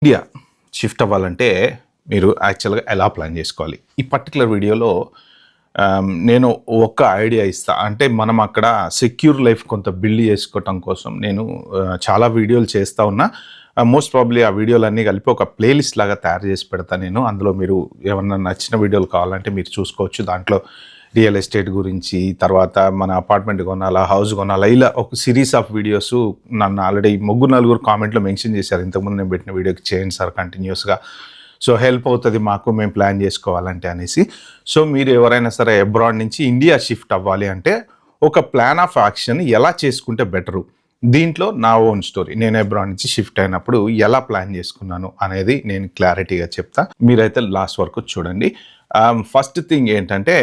India shift అవ్వాలంటే మీరు యాక్చువల్‌గా ఎలా ప్లాన్ చేసుకోవాలి? ఈ పర్టిక్యులర్ వీడియోలో నేను ఒక ఐడియా ఇస్తా. అంటే మనం అక్కడ సెక్యూర్ లైఫ్ కొంత బిల్డ్ చేసుకోవటం కోసం నేను చాలా వీడియోలు చేస్తా ఉన్నా. మోస్ట్ ప్రాబబ్లీ ఆ వీడియోలన్నీ కలిపి ఒక ప్లేలిస్ట్ లాగా తయారు చేసి పెడతా నేను. అందులో మీరు ఏమన్నా నచ్చిన వీడియోలు కావాలంటే మీరు చూసుకోవచ్చు. దాంట్లో రియల్ ఎస్టేట్ గురించి, తర్వాత మన అపార్ట్మెంట్ కొనాలా, హౌస్ కొనాలా, ఇలా ఒక సిరీస్ ఆఫ్ వీడియోస్ నన్ను ఆల్రెడీ నలుగురు కామెంట్లో మెన్షన్ చేశారు. ఇంతకుముందు నేను పెట్టిన వీడియోకి చేయండి సార్ కంటిన్యూస్గా, సో హెల్ప్ అవుతుంది మాకు మేము ప్లాన్ చేసుకోవాలంటే అనేసి. సో మీరు ఎవరైనా సరే అబ్రాడ్ నుంచి ఇండియా షిఫ్ట్ అవ్వాలి అంటే ఒక ప్లాన్ ఆఫ్ యాక్షన్ ఎలా చేసుకుంటే బెటరు, దీంట్లో నా ఓన్ స్టోరీ, నేను అబ్రాడ్ నుంచి షిఫ్ట్ అయినప్పుడు ఎలా ప్లాన్ చేసుకున్నాను అనేది నేను క్లారిటీగా చెప్తా. మీరైతే లాస్ట్ వరకు చూడండి. ఫస్ట్ థింగ్ ఏంటంటే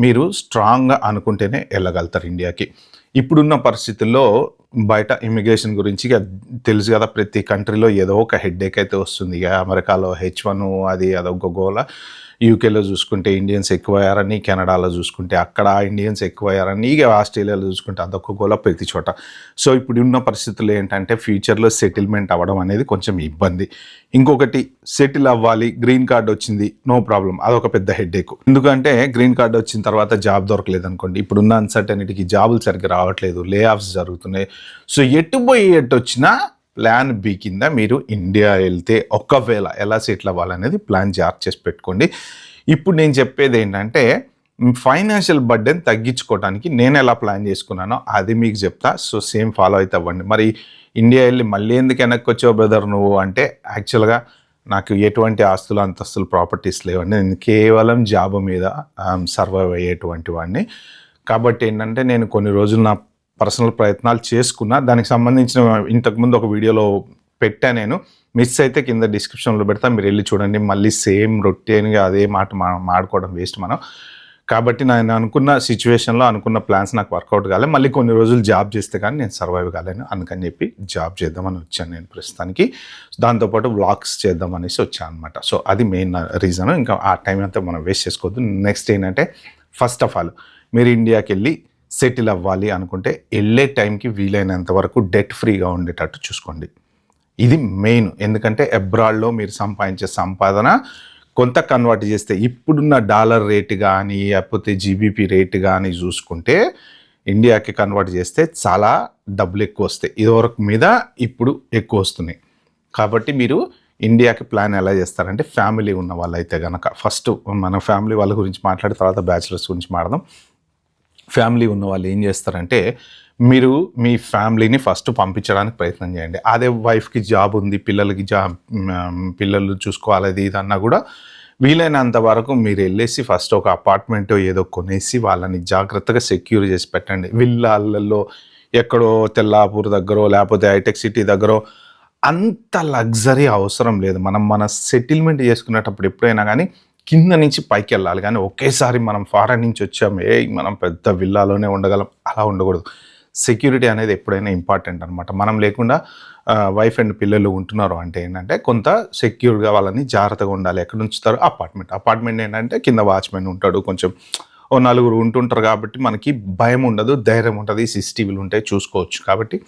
మీరు స్ట్రాంగ్గా అనుకుంటేనే వెళ్ళగలుగుతారు ఇండియాకి. ఇప్పుడున్న పరిస్థితుల్లో బయట ఇమిగ్రేషన్ గురించి తెలుసు కదా, ప్రతి కంట్రీలో ఏదో ఒక హెడ్ఏక్ అయితే వస్తుంది. ఇక అమెరికాలో H1 అది అదొక గోల, యూకేలో చూసుకుంటే ఇండియన్స్ ఎక్కువయ్యారని, కెనడాలో చూసుకుంటే అక్కడ ఇండియన్స్ ఎక్కువయ్యారని, ఇక ఆస్ట్రేలియాలో చూసుకుంటే అదొక గోల ప్రతి చోట. సో ఇప్పుడు ఉన్న పరిస్థితులు ఏంటంటే ఫ్యూచర్లో సెటిల్మెంట్ అవ్వడం అనేది కొంచెం ఇబ్బంది. ఇంకొకటి, సెటిల్ అవ్వాలి, గ్రీన్ కార్డ్ వచ్చింది, నో ప్రాబ్లం, అదొక పెద్ద హెడ్ఏక్. ఎందుకంటే గ్రీన్ కార్డ్ వచ్చిన తర్వాత జాబ్ దొరకలేదు అనుకోండి, ఇప్పుడున్న అన్సర్టనిటీకి జాబులు సరిగ్గా రావట్లేదు, లే ఆఫ్స్ జరుగుతున్నాయి. సో ఎటు పోయి ఎటు వచ్చినా ప్లాన్ బి కింద మీరు ఇండియా వెళ్తే ఒకవేళ ఎలా సెటిల్ అవ్వాలనేది ప్లాన్ జాగ్రత్త చేసి పెట్టుకోండి. ఇప్పుడు నేను చెప్పేది ఏంటంటే ఫైనాన్షియల్ బర్డెన్ తగ్గించుకోవడానికి నేను ఎలా ప్లాన్ చేసుకున్నానో అది మీకు చెప్తా. సో సేమ్ ఫాలో అయితే అవ్వండి. మరి ఇండియా వెళ్ళి మళ్ళీ ఎందుకు వెనక్కి వచ్చావు బ్రదర్ నువ్వు అంటే, యాక్చువల్గా నాకు ఎటువంటి ఆస్తులు అంతస్తులు ప్రాపర్టీస్ లేవండి. నేను కేవలం జాబ్ మీద సర్వైవ్ అయ్యేటువంటి వాడిని. కాబట్టి ఏంటంటే నేను కొన్ని రోజులు నా పర్సనల్ ప్రయత్నాలు చేసుకున్నా. దానికి సంబంధించిన ఇంతకుముందు ఒక వీడియోలో పెట్టా నేను, మిస్ అయితే కింద డిస్క్రిప్షన్లో పెడతా, మీరు వెళ్ళి చూడండి. మళ్ళీ సేమ్ రొటీన్గా అదే మాట మనం మాడుకోవడం వేస్ట్ మనం. కాబట్టి నేను అనుకున్న సిచ్యువేషన్లో అనుకున్న ప్లాన్స్ నాకు వర్కౌట్ కాలే. మళ్ళీ కొన్ని రోజులు జాబ్ చేస్తే కానీ నేను సర్వైవ్ కాలేను. అందుకని చెప్పి జాబ్ చేద్దామని వచ్చాను నేను ప్రస్తుతానికి. దాంతోపాటు వ్లాగ్స్ చేద్దాం అనేసి వచ్చాను అనమాట. సో అది మెయిన్ రీజన్. ఇంకా ఆ టైం అంతా మనం వేస్ట్ చేసుకోవద్దు. నెక్స్ట్ ఏంటంటే, ఫస్ట్ ఆఫ్ ఆల్ మీరు ఇండియాకి వెళ్ళి సెటిల్ అవ్వాలి అనుకుంటే వెళ్ళే టైంకి వీలైనంత వరకు డెట్ ఫ్రీగా ఉండేటట్టు చూసుకోండి. ఇది మెయిన్. ఎందుకంటే అబ్రాడ్లో మీరు సంపాదించే సంపాదన కొంత కన్వర్ట్ చేస్తే ఇప్పుడున్న డాలర్ రేటు కానీ లేకపోతే జీబీపీ రేటు కానీ చూసుకుంటే ఇండియాకి కన్వర్ట్ చేస్తే చాలా డబ్బులు ఎక్కువ వస్తాయి. ఇదివరకు మీద ఇప్పుడు ఎక్కువ వస్తున్నాయి. కాబట్టి మీరు ఇండియాకి ప్లాన్ ఎలా చేస్తారంటే, ఫ్యామిలీ ఉన్న వాళ్ళైతే కనుక ఫస్ట్ మన ఫ్యామిలీ వాళ్ళ గురించి మాట్లాడి తర్వాత బ్యాచిలర్స్ గురించి మాట్లాడదాం. ఫ్యామిలీ ఉన్న వాళ్ళు ఏం చేస్తారంటే, మీరు మీ ఫ్యామిలీని ఫస్ట్ పంపించడానికి ప్రయత్నం చేయండి. అదే వైఫ్కి జాబ్ ఉంది, పిల్లలకి పిల్లలు చూసుకోవాలి అది ఇది అన్నా కూడా వీలైనంత వరకు మీరు వెళ్ళేసి ఫస్ట్ ఒక అపార్ట్మెంట్ ఏదో కొనేసి వాళ్ళని జాగ్రత్తగా సెక్యూర్ చేసి పెట్టండి. విల్లాలలో ఎక్కడో తెల్లాపూర్ దగ్గర లేకపోతే హైటెక్ సిటీ దగ్గర అంత లగ్జరీ అవసరం లేదు. మన సెటిల్మెంట్ చేసుకునేటప్పుడు ఎప్పుడైనా కానీ కింద నుంచి పైకి వెళ్ళాలి. కానీ ఒకేసారి మనం ఫారెన్ నుంచి వచ్చాము మనం పెద్ద విల్లాలోనే ఉండగలం, అలా ఉండకూడదు. సెక్యూరిటీ అనేది ఎప్పుడైనా ఇంపార్టెంట్ అనమాట. మనం లేకుండా వైఫ్ అండ్ పిల్లలు ఉంటున్నారు అంటే ఏంటంటే కొంత సెక్యూర్గా వాళ్ళని జాగ్రత్తగా ఉండాలి. ఎక్కడ ఉంచుతారు? అపార్ట్మెంట్ ఏంటంటే కింద వాచ్మెన్ ఉంటాడు, కొంచెం ఓ నలుగురు ఉంటుంటారు. కాబట్టి మనకి భయం ఉండదు, ధైర్యం ఉంటుంది, CCTVలు ఉంటాయి, చూసుకోవచ్చు. కాబట్టి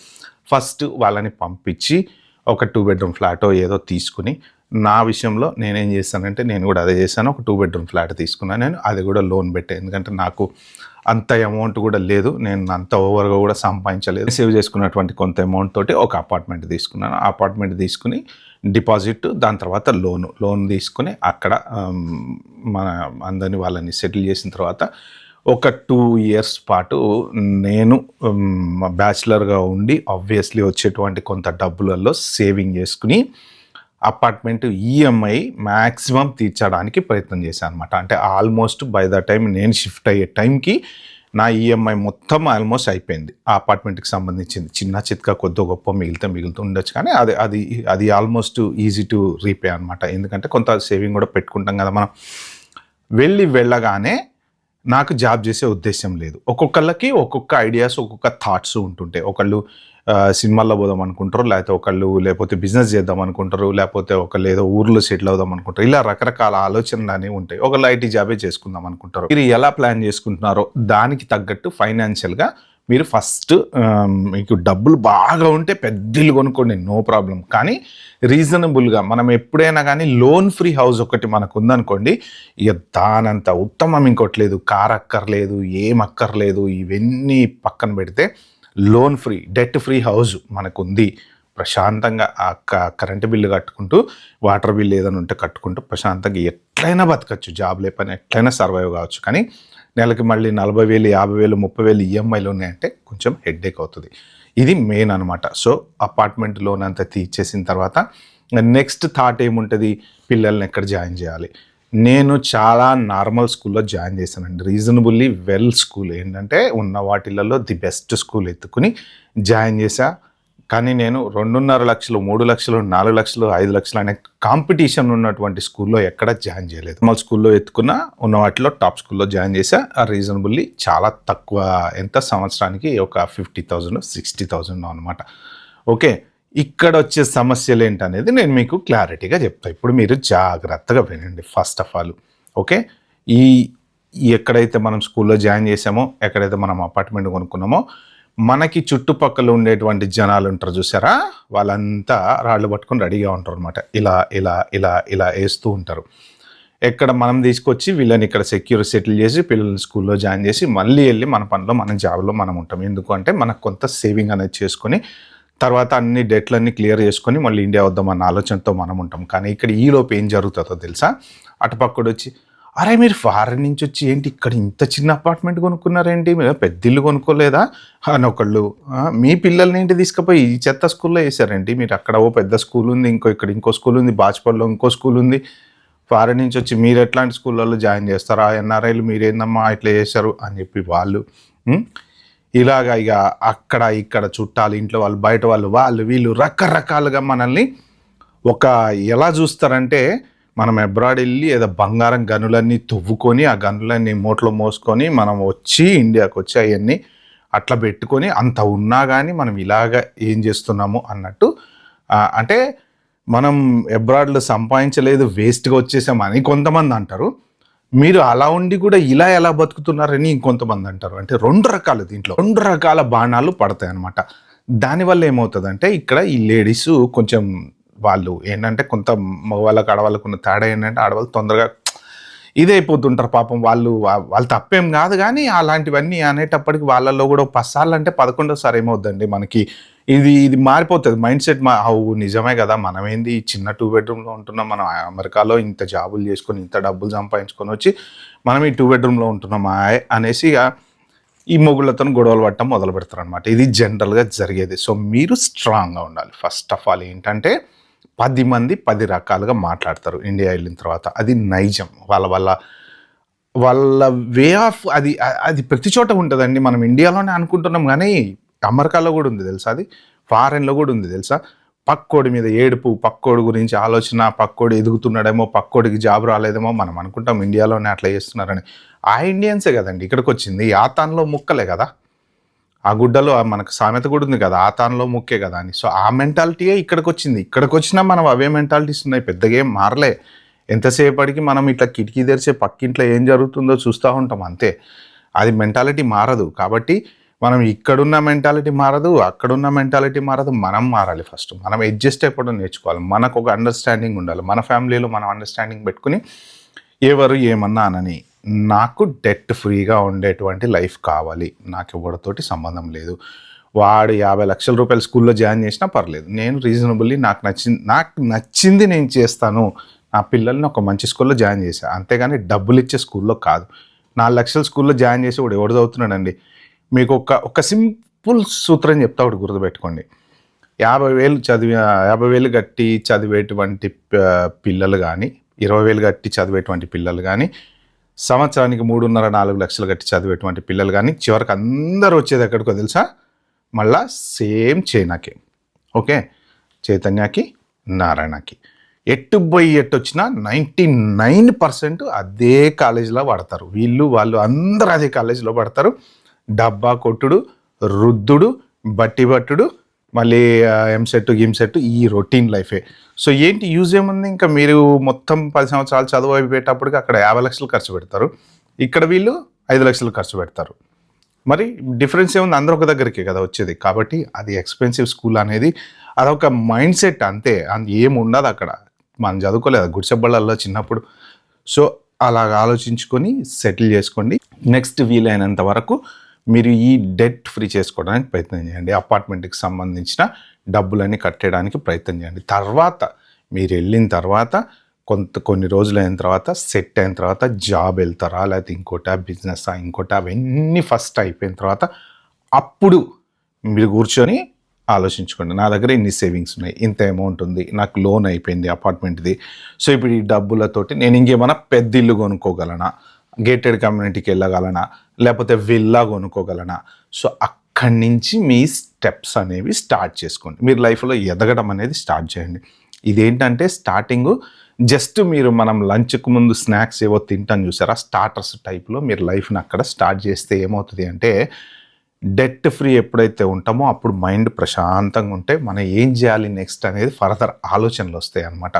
ఫస్ట్ వాళ్ళని పంపించి ఒక 2 బెడ్రూమ్ ఫ్లాటో ఏదో తీసుకుని, నా విషయంలో నేనేం చేస్తానంటే నేను కూడా అదే చేశాను. ఒక 2 బెడ్రూమ్ ఫ్లాట్ తీసుకున్నాను నేను. అది కూడా లోన్ పెట్టాను. ఎందుకంటే నాకు అంత అమౌంట్ కూడా లేదు, నేను అంత ఓవర్గా కూడా సంపాదించలేదు. సేవ్ చేసుకున్నటువంటి కొంత అమౌంట్ తోటి ఒక అపార్ట్మెంట్ తీసుకున్నాను. ఆ అపార్ట్మెంట్ తీసుకుని డిపాజిట్, దాని తర్వాత లోన్ తీసుకుని అక్కడ మన అందరినీ వాళ్ళని సెటిల్ చేసిన తర్వాత ఒక 2 ఇయర్స్ పాటు నేను బ్యాచిలర్గా ఉండి ఆబ్వియస్లీ వచ్చేటువంటి కొంత డబ్బులలో సేవింగ్ చేసుకుని అపార్ట్మెంట్ ఈఎంఐ మ్యాక్సిమం తీర్చడానికి ప్రయత్నం చేశాను అనమాట. అంటే ఆల్మోస్ట్ బై ద టైం నేను షిఫ్ట్ అయ్యే టైంకి నా ఈఎంఐ మొత్తం ఆల్మోస్ట్ అయిపోయింది. ఆ అపార్ట్మెంట్కి సంబంధించింది చిన్న చిత్కా కొద్ది గొప్ప మిగులుతూ ఉండొచ్చు, కానీ అది ఆల్మోస్ట్ ఈజీ టు రీపే అనమాట. ఎందుకంటే కొంత సేవింగ్ కూడా పెట్టుకుంటాం కదా మనం. వెళ్ళగానే నాకు జాబ్ చేసే ఉద్దేశం లేదు. ఒక్కొక్కళ్ళకి ఒక్కొక్క ఐడియాస్, ఒక్కొక్క థాట్స్ ఉంటుంటాయి. ఒకళ్ళు సినిమాల్లో పోదాం అనుకుంటారు, లేకపోతే బిజినెస్ చేద్దాం అనుకుంటారు, లేకపోతే ఒకళ్ళు ఏదో ఊర్లో సెటిల్ అవుదాం అనుకుంటారు. ఇలా రకరకాల ఆలోచనలు అనేవి ఉంటాయి. ఒకళ్ళు IT జాబే చేసుకుందాం అనుకుంటారు. మీరు ఎలా ప్లాన్ చేసుకుంటున్నారో దానికి తగ్గట్టు ఫైనాన్షియల్గా మీరు ఫస్ట్ మీకు డబ్బులు బాగా ఉంటే పెద్ద ఇల్లు కొనుక్కోండి, నో ప్రాబ్లం. కానీ రీజనబుల్గా మనం ఎప్పుడైనా కానీ లోన్ ఫ్రీ హౌస్ ఒకటి మనకు ఉందనుకోండి, ఇక దానంత ఉత్తమం ఇంకోట్లేదు. కార్ అక్కర్లేదు, ఏం అక్కర్లేదు, ఇవన్నీ పక్కన పెడితే loan free debt free house మనకు ఉంది. ప్రశాంతంగా ఆ కరెంటు బిల్లు కట్టుకుంటూ, వాటర్ బిల్లు ఏదైనా ఉంటే కట్టుకుంటూ ప్రశాంతంగా ఎట్లయినా బతకచ్చు, జాబ్ లేపని ఎట్లయినా సర్వైవ్ కావచ్చు. కానీ నెలకి మళ్ళీ 40,000, 50,000, 30,000 ఈఎంఐలు ఉన్నాయంటే కొంచెం హెడ్ఏక్ అవుతుంది. ఇది మెయిన్ అనమాట. సో అపార్ట్మెంట్ లోన్ అంతా తీర్చేసిన తర్వాత నెక్స్ట్ థాట్ ఏముంటుంది, పిల్లల్ని ఎక్కడ జాయిన్ చేయాలి. నేను చాలా నార్మల్ స్కూల్లో జాయిన్ చేశానండి, రీజనబుల్లీ వెల్ స్కూల్, ఏంటంటే ఉన్న వాటిలలో ది బెస్ట్ స్కూల్ ఎత్తుకుని జాయిన్ చేశా. కానీ నేను 2.5 లక్షలు, 3 లక్షలు, 4 లక్షలు, 5 లక్షలు అనే కాంపిటీషన్ ఉన్నటువంటి స్కూల్లో ఎక్కడ జాయిన్ చేయలేదు. నార్మల్ స్కూల్లో ఎత్తుకున్న ఉన్న వాటిలో టాప్ స్కూల్లో జాయిన్ చేశా. రీజనబుల్లీ చాలా తక్కువ, ఎంత సంవత్సరానికి ఒక 50,000, 60,000 అనమాట. ఓకే, ఇక్కడ వచ్చే సమస్యలు ఏంటనేది నేను మీకు క్లారిటీగా చెప్తాను. ఇప్పుడు మీరు జాగ్రత్తగా వినండి. ఫస్ట్ ఆఫ్ ఆల్ ఓకే, ఎక్కడైతే మనం స్కూల్లో జాయిన్ చేసామో, ఎక్కడైతే మనం అపార్ట్మెంట్ కొనుక్కున్నామో, మనకి చుట్టుపక్కల ఉండేటువంటి జనాలు ఉంటారు చూసారా, వాళ్ళంతా రాళ్ళు పట్టుకొని రెడీగా ఉంటారు అనమాట. ఇలా ఇలా ఇలా ఇలా వేస్తూ ఉంటారు. ఎక్కడ మనం తీసుకొచ్చి వీళ్ళని ఇక్కడ సెటిల్ చేసి పిల్లల్ని స్కూల్లో జాయిన్ చేసి మళ్ళీ వెళ్ళి మన పనిలో, మన జాబ్లో మనం ఉంటాం. ఎందుకు అంటే మనకు కొంత సేవింగ్ అనేది చేసుకొని తర్వాత అన్ని డెట్లన్నీ క్లియర్ చేసుకొని మళ్ళీ ఇండియా వద్దామన్న ఆలోచనతో మనం ఉంటాం. కానీ ఇక్కడ ఈలోపు ఏం జరుగుతుందో తెలుసా, అటుపక్కడు వచ్చి, అరే మీరు ఫారెన్ నుంచి వచ్చి ఏంటి ఇక్కడ ఇంత చిన్న అపార్ట్మెంట్ కొనుక్కున్నారేంటి, మీరు పెద్ద ఇల్లు కొనుక్కోలేదా అని ఒకళ్ళు, మీ పిల్లల్ని ఏంటి తీసుకుపోయి ఈ చెత్త స్కూల్లో వేసారేంటి, మీరు అక్కడ ఓ పెద్ద స్కూల్ ఉంది, ఇక్కడ ఇంకో స్కూల్ ఉంది, బాజ్పేటలో ఇంకో స్కూల్ ఉంది, ఫారెన్ నుంచి వచ్చి మీరు ఎట్లాంటి స్కూళ్ళల్లో జాయిన్ చేస్తారా, ఎన్ఆర్ఐలు మీరేందమ్మా ఇట్లా చేశారు అని చెప్పి వాళ్ళు ఇలాగా ఇక అక్కడ ఇక్కడ చుట్టాలు, ఇంట్లో వాళ్ళు, బయట వాళ్ళు వీళ్ళు రకరకాలుగా మనల్ని ఎలా చూస్తారంటే, మనం అబ్రాడ్ వెళ్ళి ఏదో బంగారం గనులన్నీ తవ్వుకొని ఆ గనులన్నీ మూటలో మోసుకొని మనం వచ్చి ఇండియాకి వచ్చి అవన్నీ అట్లా పెట్టుకొని అంత ఉన్నా కానీ మనం ఇలాగ ఏం చేస్తున్నాము అన్నట్టు, అంటే మనం అబ్రాడ్లో సంపాదించలేదు, వేస్ట్గా వచ్చేసామని కొంతమంది అంటారు. మీరు అలా ఉండి కూడా ఇలా ఎలా బతుకుతున్నారని ఇంకొంతమంది అంటారు. అంటే దీంట్లో 2 రకాల బాణాలు పడతాయి అన్నమాట. దానివల్ల ఏమవుతుందంటే, ఇక్కడ ఈ లేడీస్ కొంచెం వాళ్ళు ఏంటంటే, కొంత మగవాళ్ళకి ఆడవాళ్ళకు ఉన్న తేడా ఏంటంటే, ఆడవాళ్ళు తొందరగా ఇదైపోతుంటారు పాపం. వాళ్ళు తప్పేం కాదు, కానీ అలాంటివన్నీ అనేటప్పటికి వాళ్ళల్లో కూడా 10 సార్లు అంటే 11సారి ఏమవుద్దండి మనకి ఇది మారిపోతుంది మైండ్ సెట్. నిజమే కదా, మనమేంది చిన్న 2 బెడ్రూమ్లో ఉంటున్నాం, మనం అమెరికాలో ఇంత జాబులు చేసుకొని ఇంత డబ్బులు సంపాదించుకొని వచ్చి మనం ఈ 2 బెడ్రూమ్లో ఉంటున్నాం అనేసి ఈ మొగుళ్ళతో గొడవలు పట్టడం మొదలు పెడతారు అనమాట. ఇది జనరల్గా జరిగేది. సో మీరు స్ట్రాంగ్గా ఉండాలి. ఫస్ట్ ఆఫ్ ఆల్ ఏంటంటే, 10 మంది 10 రకాలుగా మాట్లాడతారు ఇండియా వెళ్ళిన తర్వాత, అది నైజం. వాళ్ళ వే ఆఫ్ అది ప్రతి చోట ఉంటుందండి. మనం ఇండియాలోనే అనుకుంటున్నాం కానీ అమెరికాలో కూడా ఉంది తెలుసా, అది ఫారెన్లో కూడా ఉంది తెలుసా. పక్కోడి మీద ఏడుపు, పక్కోడి గురించి ఆలోచన, పక్కోడు ఎదుగుతున్నాడేమో, పక్కోడికి జాబ్ రాలేదేమో, మనం అనుకుంటాం ఇండియాలోనే అట్లా చేస్తున్నారని. ఆ ఇండియన్సే కదండి ఇక్కడికి వచ్చింది, ఆతాన్లో ముక్కలే కదా, ఆ గుడ్డలో మనకు సామెత కూడా ఉంది కదా, ఆతాన్లో ముక్కే కదా అని. సో ఆ మెంటాలిటీయే ఇక్కడికి వచ్చింది. ఇక్కడికి వచ్చినా మనం అవే మెంటాలిటీస్ ఉన్నాయి, పెద్దగా ఏం మారలే. ఎంతసేపటికి మనం ఇట్లా కిటికీ తెరిచే పక్కింట్లో ఏం జరుగుతుందో చూస్తూ ఉంటాం అంతే, అది మెంటాలిటీ మారదు. కాబట్టి మనం ఇక్కడున్న మెంటాలిటీ మారదు, అక్కడున్న మెంటాలిటీ మారదు, మనం మారాలి. ఫస్ట్ మనం అడ్జస్ట్ అయిపోవడం నేర్చుకోవాలి. మనకు ఒక అండర్స్టాండింగ్ ఉండాలి. మన ఫ్యామిలీలో మనం అండర్స్టాండింగ్ పెట్టుకుని ఎవరు ఏమన్నా అనని, నాకు డెట్ ఫ్రీగా ఉండేటువంటి లైఫ్ కావాలి, నాకు ఎవరితోటి సంబంధం లేదు. వాడు 50 లక్షల రూపాయల స్కూల్లో జాయిన్ చేసినా పర్లేదు, నేను రీజనబుల్లీ నాకు నచ్చింది నేను చేస్తాను. నా పిల్లల్ని ఒక మంచి స్కూల్లో జాయిన్ చేశాను, అంతేగాని డబ్బులు ఇచ్చే స్కూల్లో కాదు. 4 లక్షల స్కూల్లో జాయిన్ చేసి వాడు ఎవడు చదువుతున్నాడండి. మీకు ఒక సింపుల్ సూత్రం చెప్తా, ఒకటి గుర్తుపెట్టుకోండి. 50,000 కట్టి చదివేటువంటి పిల్లలు కానీ, 20,000 కట్టి చదివేటువంటి పిల్లలు కానీ, సంవత్సరానికి 3.5-4 లక్షలు కట్టి చదివేటువంటి పిల్లలు కానీ, చివరికి అందరూ వచ్చేది ఎక్కడికో తెలుసా, మళ్ళా సేమ్ చైనాకి. ఓకే, చైతన్యకి, నారాయణకి. ఎట్టు వచ్చినా 99% అదే కాలేజీలో పడతారు. వాళ్ళు అందరూ అదే కాలేజీలో పడతారు. డబ్బా కొట్టుడు, రుద్దుడు, బట్టి పట్టుడు, మళ్ళీ ఎంసెట్ గిమ్సెట్, ఈ రొటీన్ లైఫే. సో ఏంటి యూజ్ ఏముంది, ఇంకా మీరు మొత్తం 10 సంవత్సరాలు చదువు అయిపోయేటప్పటికి అక్కడ 50 లక్షలు ఖర్చు పెడతారు, ఇక్కడ వీళ్ళు 5 లక్షలు ఖర్చు పెడతారు. మరి డిఫరెన్స్ ఏముంది, అందరూ ఒక దగ్గరికే కదా వచ్చేది. కాబట్టి అది ఎక్స్పెన్సివ్ స్కూల్ అనేది అదొక మైండ్ సెట్ అంతే, ఏమి ఉండదు అక్కడ. మనం చదువుకోలేదు గుడిసెబళ్ళల్లో చిన్నప్పుడు. సో అలాగ ఆలోచించుకొని సెటిల్ చేసుకోండి. నెక్స్ట్ వీలైనంత వరకు మీరు ఈ డెట్ ఫ్రీ చేసుకోవడానికి ప్రయత్నం చేయండి. అపార్ట్మెంట్కి సంబంధించిన డబ్బులన్నీ కట్టడానికి ప్రయత్నం చేయండి. తర్వాత మీరు వెళ్ళిన తర్వాత కొన్ని రోజులు అయిన తర్వాత సెట్ అయిన తర్వాత జాబ్ వెళ్తారా, లేకపోతే ఇంకోటా బిజినెస్ ఇంకోటా, అవన్నీ ఫస్ట్ అయిపోయిన తర్వాత అప్పుడు మీరు కూర్చొని ఆలోచించుకోండి. నా దగ్గర ఇన్ని సేవింగ్స్ ఉన్నాయి, ఇంత అమౌంట్ ఉంది, నాకు లోన్ అయిపోయింది అపార్ట్మెంట్ది. సో ఇప్పుడు ఈ డబ్బులతోటి నేను ఇంకేమైనా పెద్ద ఇల్లు కొనుక్కోగలనా, గేటెడ్ కమ్యూనిటీకి వెళ్ళగలనా, లేకపోతే విల్లా కొనుక్కోగలనా. సో అక్కడి నుంచి మీ స్టెప్స్ అనేవి స్టార్ట్ చేసుకోండి. మీరు లైఫ్లో ఎదగడం అనేది స్టార్ట్ చేయండి. ఇదేంటంటే స్టార్టింగ్ జస్ట్ మీరు మనం లంచ్కు ముందు స్నాక్స్ ఏవో తింటాం చూసారా, స్టార్టర్స్ టైప్లో మీరు లైఫ్ని అక్కడ స్టార్ట్ చేస్తే ఏమవుతుంది అంటే, డెట్ ఫ్రీ ఎప్పుడైతే ఉంటామో అప్పుడు మైండ్ ప్రశాంతంగా ఉంటే మనం ఏం చేయాలి నెక్స్ట్ అనేది ఫర్దర్ ఆలోచనలు వస్తాయి అన్నమాట.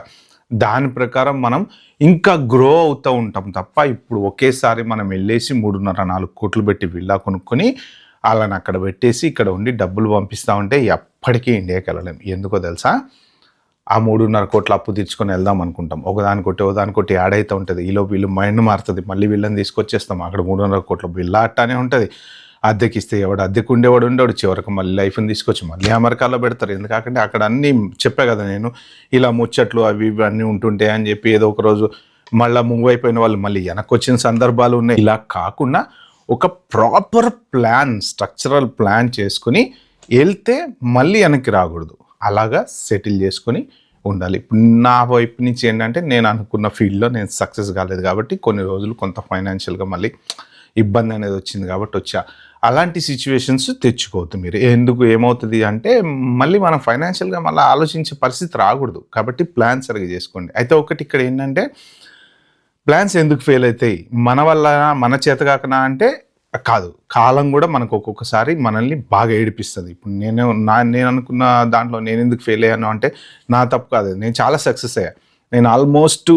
దాని ప్రకారం మనం ఇంకా గ్రో అవుతూ ఉంటాం తప్ప ఇప్పుడు ఒకేసారి మనం వెళ్ళేసి 3.5-4 కోట్లు పెట్టి విల్లా కొనుక్కొని వాళ్ళని అక్కడ పెట్టేసి ఇక్కడ ఉండి డబ్బులు పంపిస్తూ ఉంటే ఎప్పటికీ ఇండియాకి వెళ్ళలేం. ఎందుకో తెలుసా, ఆ 3.5 కోట్ల అప్పు తీర్చుకొని వెళ్దాం అనుకుంటాం, ఒకదానికొట్టి యాడ్ అవుతూ ఉంటుంది. వీళ్ళు మైండ్ మారుతుంది, మళ్ళీ వీళ్ళని తీసుకొచ్చేస్తాం. అక్కడ 3.5 కోట్ల విల్లా అట్టానే ఉంటుంది. అద్దెకిస్తే అద్దెకు ఉండేవాడు చివరికి మళ్ళీ లైఫ్ని తీసుకొచ్చి మళ్ళీ అమెరికాలో పెడతారు. ఎందుకంటే అక్కడ అన్నీ చెప్పా కదా నేను, ఇలా ముచ్చట్లు అవి ఇవి అన్నీ ఉంటుంటాయి అని చెప్పి ఏదో ఒక రోజు మళ్ళీ మూవ్ అయిపోయిన వాళ్ళు మళ్ళీ వెనక్కి వచ్చిన సందర్భాలు ఉన్నాయి. ఇలా కాకుండా ఒక ప్రాపర్ ప్లాన్, స్ట్రక్చరల్ ప్లాన్ చేసుకుని వెళ్తే మళ్ళీ వెనక్కి రాకూడదు. అలాగా సెటిల్ చేసుకొని ఉండాలి. ఇప్పుడు నా వైపు నుంచి ఏంటంటే, నేను అనుకున్న ఫీల్డ్లో నేను సక్సెస్ కాలేదు కాబట్టి కొన్ని రోజులు కొంత ఫైనాన్షియల్గా మళ్ళీ ఇబ్బంది అనేది వచ్చింది కాబట్టి అలాంటి సిచ్యువేషన్స్ తెచ్చుకోవద్దు మీరు. ఎందుకు ఏమవుతుంది అంటే, మళ్ళీ మనం ఫైనాన్షియల్గా మళ్ళీ ఆలోచించే పరిస్థితి రాకూడదు. కాబట్టి ప్లాన్ సరిగ్గా చేసుకోండి. అయితే ఒకటి ఇక్కడ ఏంటంటే, ప్లాన్స్ ఎందుకు ఫెయిల్ అవుతాయి, మన వల్ల మన చేతగాకనా అంటే కాదు, కాలం కూడా మనకు ఒక్కొక్కసారి మనల్ని బాగా ఏడిపిస్తుంది. ఇప్పుడు నేను అనుకున్న దాంట్లో నేను ఎందుకు ఫెయిల్ అయ్యాను అంటే నా తప్పు కాదు, నేను చాలా సక్సెస్ అయ్యా. నేను ఆల్మోస్ట్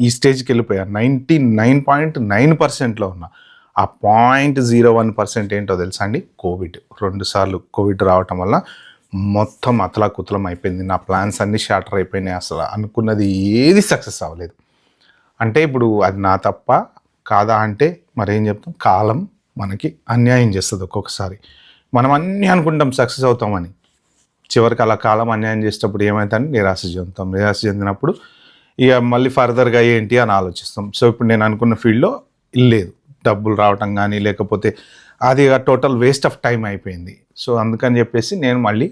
ఈ స్టేజ్కి వెళ్ళిపోయాను. 99.9%లో ఉన్నా. ఆ 0.01% ఏంటో తెలుసా అండి, కోవిడ్. 2 సార్లు కోవిడ్ రావటం వల్ల మొత్తం అతలాకుతలం అయిపోయింది. నా ప్లాన్స్ అన్నీ షాటర్ అయిపోయినాయి. అసలు అనుకున్నది ఏది సక్సెస్ అవ్వలేదు. అంటే ఇప్పుడు అది నా తప్ప కాదా అంటే మరేం చెప్తాం, కాలం మనకి అన్యాయం చేస్తుంది. ఒక్కొక్కసారి మనం అన్నీ అనుకుంటాం సక్సెస్ అవుతామని, చివరికి అలా కాలం అన్యాయం చేసేటప్పుడు ఏమవుతుందని నిరాశ చెందుతాం. నిరాశ చెందినప్పుడు ఇక మళ్ళీ ఫర్దర్గా ఏంటి అని ఆలోచిస్తాం. సో ఇప్పుడు నేను అనుకున్న ఫీల్డ్లో లేదు, డబ్బులు రావటం కానీ లేకపోతే అది టోటల్ వేస్ట్ ఆఫ్ టైం అయిపోయింది. సో అందుకని చెప్పేసి నేను మళ్ళీ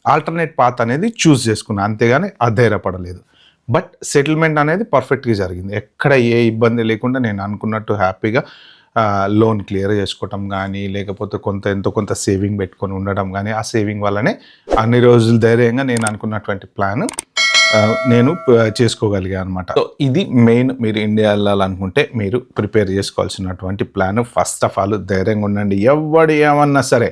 ఆల్టర్నేట్ పాత్ అనేది చూస్ చేసుకున్నాను, అంతేగాని అధైర్యపడలేదు. బట్ సెటిల్మెంట్ అనేది పర్ఫెక్ట్గా జరిగింది. ఎక్కడ ఏ ఇబ్బంది లేకుండా నేను అనుకున్నట్టు హ్యాపీగా లోన్ క్లియర్ చేసుకోవటం కానీ లేకపోతే ఎంతో కొంత సేవింగ్ పెట్టుకొని ఉండడం కానీ, ఆ సేవింగ్ వల్లనే అన్ని రోజులు ధైర్యంగా నేను అనుకున్నటువంటి ప్లాన్ నేను చేసుకోగలిగా అనమాట. సో ఇది మెయిన్, మీరు ఇండియా వెళ్ళాలనుకుంటే మీరు ప్రిపేర్ చేసుకోవాల్సినటువంటి ప్లాన్. ఫస్ట్ ఆఫ్ ఆల్ ధైర్యంగా ఉండండి. ఎవడు ఏమన్నా సరే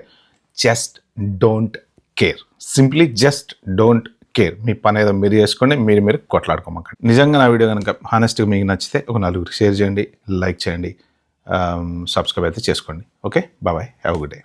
just don't care, simply just don't care. మీ పని ఏదో మీరు చేసుకోండి, మీరు కొట్లాడుకోమాకండి. నిజంగా నా వీడియో కనుక హానెస్ట్గా మీకు నచ్చితే ఒక 4 షేర్ చేయండి, లైక్ చేయండి, సబ్స్క్రైబ్ అయితే చేసుకోండి. Okay, bye, have a good day.